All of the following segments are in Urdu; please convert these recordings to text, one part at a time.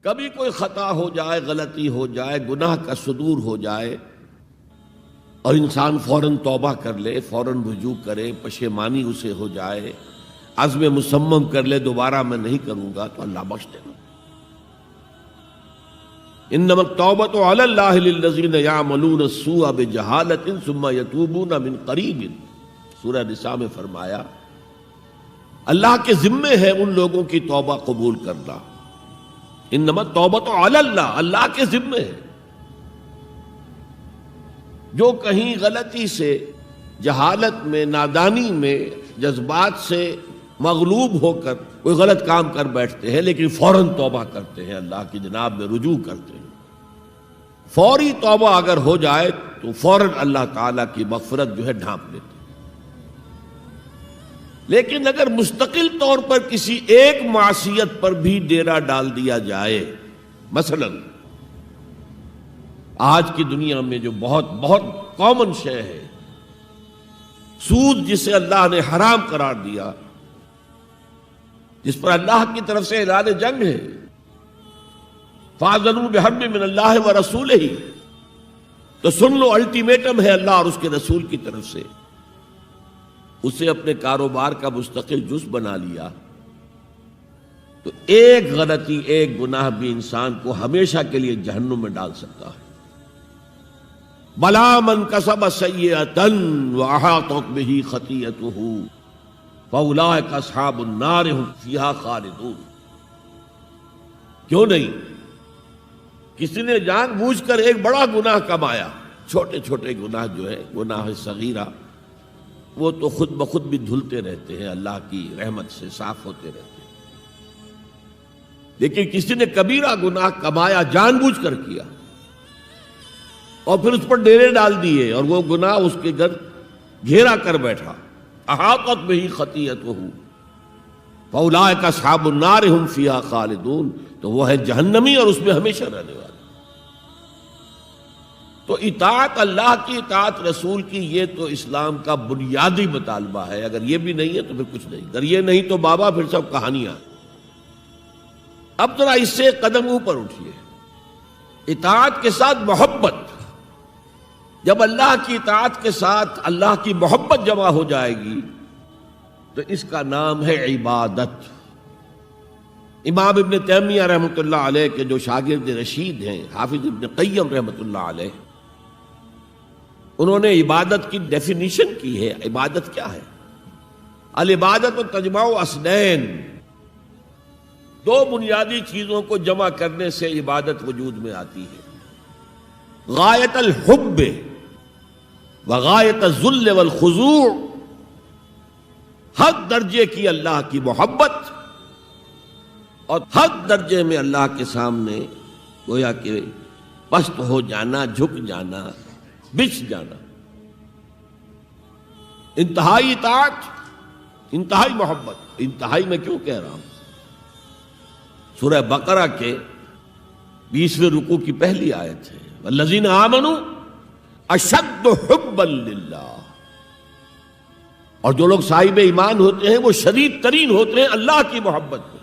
کبھی کوئی خطا ہو جائے، غلطی ہو جائے، گناہ کا صدور ہو جائے اور انسان فوراً توبہ کر لے، فوراً رجوع کرے، پشیمانی اسے ہو جائے، عزم مصمم کر لے دوبارہ میں نہیں کروں گا، تو اللہ بخش دے گا۔ انما التوبۃ علی اللہ للذین یعملون السوء بجہالۃ ثم یتوبون من قریب، سورہ نساء میں فرمایا اللہ کے ذمے ہے ان لوگوں کی توبہ قبول کرنا۔ انما التوبۃ علی اللہ، اللہ کے ذمے ہے۔ جو کہیں غلطی سے، جہالت میں، نادانی میں، جذبات سے مغلوب ہو کر کوئی غلط کام کر بیٹھتے ہیں لیکن فوراً توبہ کرتے ہیں، اللہ کی جناب میں رجوع کرتے ہیں، فوری توبہ اگر ہو جائے تو فوراً اللہ تعالیٰ کی مغفرت جو ہے ڈھانپ لیتے ہیں۔ لیکن اگر مستقل طور پر کسی ایک معصیت پر بھی ڈیرا ڈال دیا جائے، مثلا آج کی دنیا میں جو بہت بہت کامن شے ہے، سود جسے اللہ نے حرام قرار دیا، جس پر اللہ کی طرف سے اعلان جنگ ہے، فَأَذَنُوا بِحَرْبٍ مِّنَ اللَّهِ وَرَسُولِهِ، تو سن لو، الٹیمیٹم ہے اللہ اور اس کے رسول کی طرف سے۔ اسے اپنے کاروبار کا مستقل جز بنا لیا تو ایک غلطی، ایک گناہ بھی انسان کو ہمیشہ کے لیے جہنم میں ڈال سکتا ہے۔ بلا من کسب سیئۃ واحاطت بہ خطیئتہ فاولئک اصحاب النار هم فیہا خالدون۔ کیوں نہیں؟ کسی نے جان بوجھ کر ایک بڑا گناہ کمایا، چھوٹے چھوٹے گناہ جو ہے، گناہ صغیرہ، وہ تو خود بخود بھی دھلتے رہتے ہیں، اللہ کی رحمت سے صاف ہوتے رہتے ہیں۔ لیکن کسی نے کبیرہ گناہ کمایا، جان بوجھ کر کیا، اور پھر اس پر ڈیرے ڈال دیے اور وہ گناہ اس کے گرد گھیرا کر بیٹھا، احاطت بہ خطیئتہ فاولئک اصحاب النار هم فیہا خالدون، تو وہ ہے جہنمی اور اس میں ہمیشہ رہنے والا۔ تو اطاعت اللہ کی، اطاعت رسول کی، یہ تو اسلام کا بنیادی مطالبہ ہے۔ اگر یہ بھی نہیں ہے تو پھر کچھ نہیں، اگر یہ نہیں تو بابا پھر سب کہانیاں۔ اب ذرا اس سے قدم اوپر اٹھیے، اطاعت کے ساتھ محبت۔ جب اللہ کی اطاعت کے ساتھ اللہ کی محبت جمع ہو جائے گی تو اس کا نام ہے عبادت۔ امام ابن تیمیہ رحمۃ اللہ علیہ کے جو شاگرد رشید ہیں، حافظ ابن قیم رحمۃ اللہ علیہ، انہوں نے عبادت کی ڈیفینیشن کی ہے۔ عبادت کیا ہے؟ العبادت تجمع اصلین، دو بنیادی چیزوں کو جمع کرنے سے عبادت وجود میں آتی ہے، غایت الحب وغایت الذل والخضوع، حد درجے کی اللہ کی محبت اور حد درجے میں اللہ کے سامنے گویا کہ پست ہو جانا، جھک جانا، بچھ جانا، انتہائی اطاعت، انتہائی محبت۔ انتہائی میں کیوں کہہ رہا ہوں؟ سورہ بقرہ کے 20ویں رکوع کی پہلی آیت ہے، والذین آمنوا اشد حبا للہ، اور جو لوگ صاحب ایمان ہوتے ہیں وہ شدید ترین ہوتے ہیں اللہ کی محبت میں۔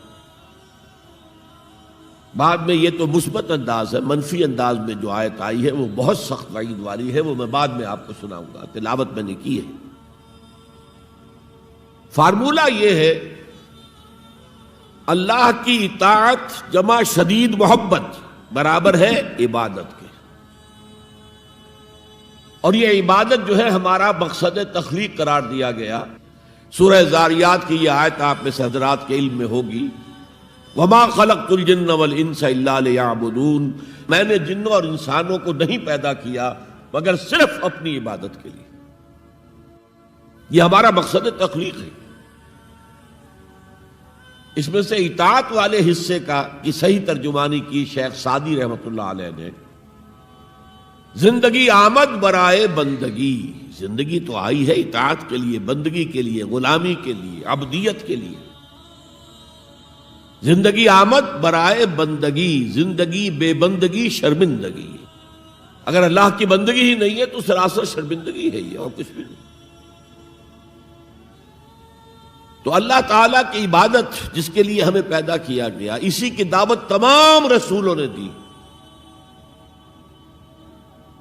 بعد میں یہ تو مثبت انداز ہے، منفی انداز میں جو آیت آئی ہے وہ بہت سخت وعید والی ہے، وہ میں بعد میں آپ کو سناؤں گا، تلاوت میں نے کی ہے۔ فارمولہ یہ ہے، اللہ کی اطاعت جمع شدید محبت برابر ہے عبادت کے، اور یہ عبادت جو ہے ہمارا مقصد تخلیق قرار دیا گیا۔ سورہ زاریات کی یہ آیت آپ میں سے حضرات کے علم میں ہوگی، وَمَا خَلَقْتُ الْجِنَّ وَالْإِنسَ إِلَّا لِيَعْبُدُونَ، میں نے جنوں اور انسانوں کو نہیں پیدا کیا مگر صرف اپنی عبادت کے لیے۔ یہ ہمارا مقصد تخلیق ہے۔ اس میں سے اطاعت والے حصے کی صحیح ترجمانی کی شیخ سعدی رحمۃ اللہ علیہ نے، زندگی آمد برائے بندگی، زندگی تو آئی ہے اطاعت کے لیے، بندگی کے لیے، غلامی کے لیے، عبدیت کے لیے۔ زندگی آمد برائے بندگی، زندگی بے بندگی شرمندگی۔ اگر اللہ کی بندگی ہی نہیں ہے تو سراسر شرمندگی ہے یہ، اور کچھ بھی نہیں۔ تو اللہ تعالیٰ کی عبادت جس کے لیے ہمیں پیدا کیا گیا، اسی کی دعوت تمام رسولوں نے دی.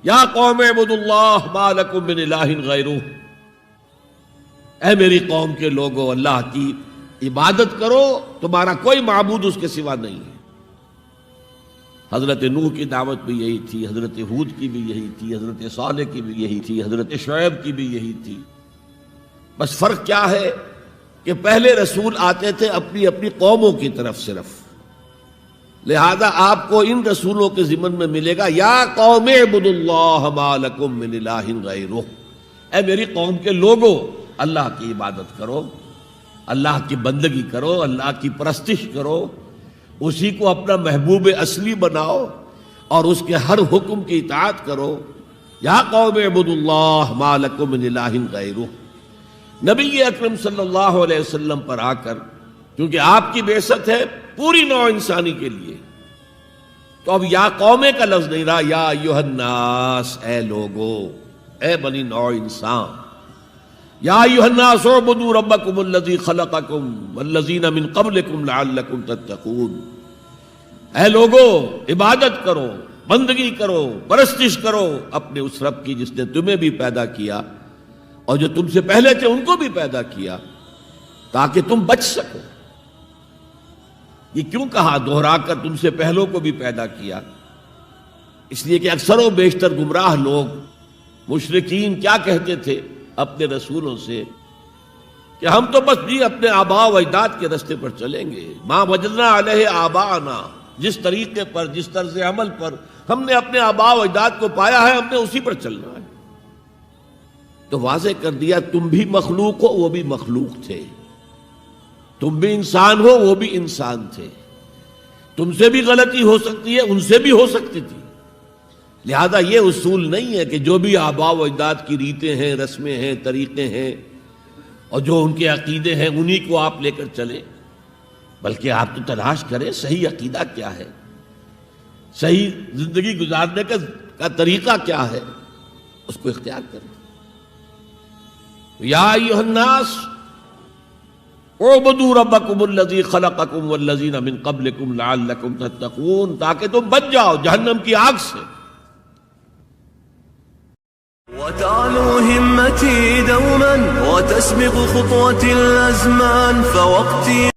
یا قوم اعبدوا اللہ ما لکم من الہ غیرہ، اے میری قوم کے لوگوں، اللہ کی عبادت کرو، تمہارا کوئی معبود اس کے سوا نہیں ہے. حضرت نوح کی دعوت بھی یہی تھی، حضرت ہود کی بھی یہی تھی، حضرت صالح کی بھی یہی تھی، حضرت شعیب کی بھی یہی تھی. بس فرق کیا ہے کہ پہلے رسول آتے تھے اپنی اپنی قوموں کی طرف صرف، لہذا آپ کو ان رسولوں کے ضمن میں ملے گا یا قوم اعبدوا اللہ ما لکم من الہ غیرہ، اے میری قوم کے لوگوں، اللہ کی عبادت کرو، اللہ کی بندگی کرو، اللہ کی پرستش کرو، اسی کو اپنا محبوب اصلی بناؤ اور اس کے ہر حکم کی اطاعت کرو. یا قوم اعبدوا اللہ ما لکم من الہ غیرہ. نبی اکرم صلی اللہ علیہ وسلم پر آ کر، کیونکہ آپ کی بعثت ہے پوری نوع انسانی کے لیے، تو اب یا قومے کا لفظ نہیں رہا، یا ایھا الناس، اے لوگو، اے بنی نوع انسان. یا ایھا الناس اعبدوا ربکم الذی خلقکم والذین من قبلکم لعلکم تتقون. اے لوگو، عبادت کرو، بندگی کرو، پرستش کرو اپنے اس رب کی جس نے تمہیں بھی پیدا کیا اور جو تم سے پہلے تھے ان کو بھی پیدا کیا، تاکہ تم بچ سکو. یہ کیوں کہا دوہرا کر تم سے پہلوں کو بھی پیدا کیا؟ اس لیے کہ اکثر و بیشتر گمراہ لوگ، مشرکین کیا کہتے تھے اپنے رسولوں سے کہ ہم تو بس جی اپنے آباء و اجداد کے راستے پر چلیں گے، ما وجدنا علیہ آباءنا، جس طریقے پر، جس طرز عمل پر ہم نے اپنے آباء و اجداد کو پایا ہے ہم نے اسی پر چلنا ہے. تو واضح کر دیا تم بھی مخلوق ہو، وہ بھی مخلوق تھے، تم بھی انسان ہو، وہ بھی انسان تھے، تم سے بھی غلطی ہو سکتی ہے، ان سے بھی ہو سکتی تھی. لہذا یہ اصول نہیں ہے کہ جو بھی آباء و اجداد کی ریتیں ہیں، رسمیں ہیں، طریقے ہیں اور جو ان کے عقیدے ہیں انہی کو آپ لے کر چلیں، بلکہ آپ تو تلاش کریں صحیح عقیدہ کیا ہے، صحیح زندگی گزارنے کا طریقہ کیا ہے، اس کو اختیار کریں. یا ایھا الناس اعبدوا ربکم الذی خلقکم والذین من قبلکم لعلکم تتقون، تاکہ تم بچ جاؤ جہنم کی آگ سے. وتعلو همتي دوما وتسبق خطوتي الأزمان فوقتي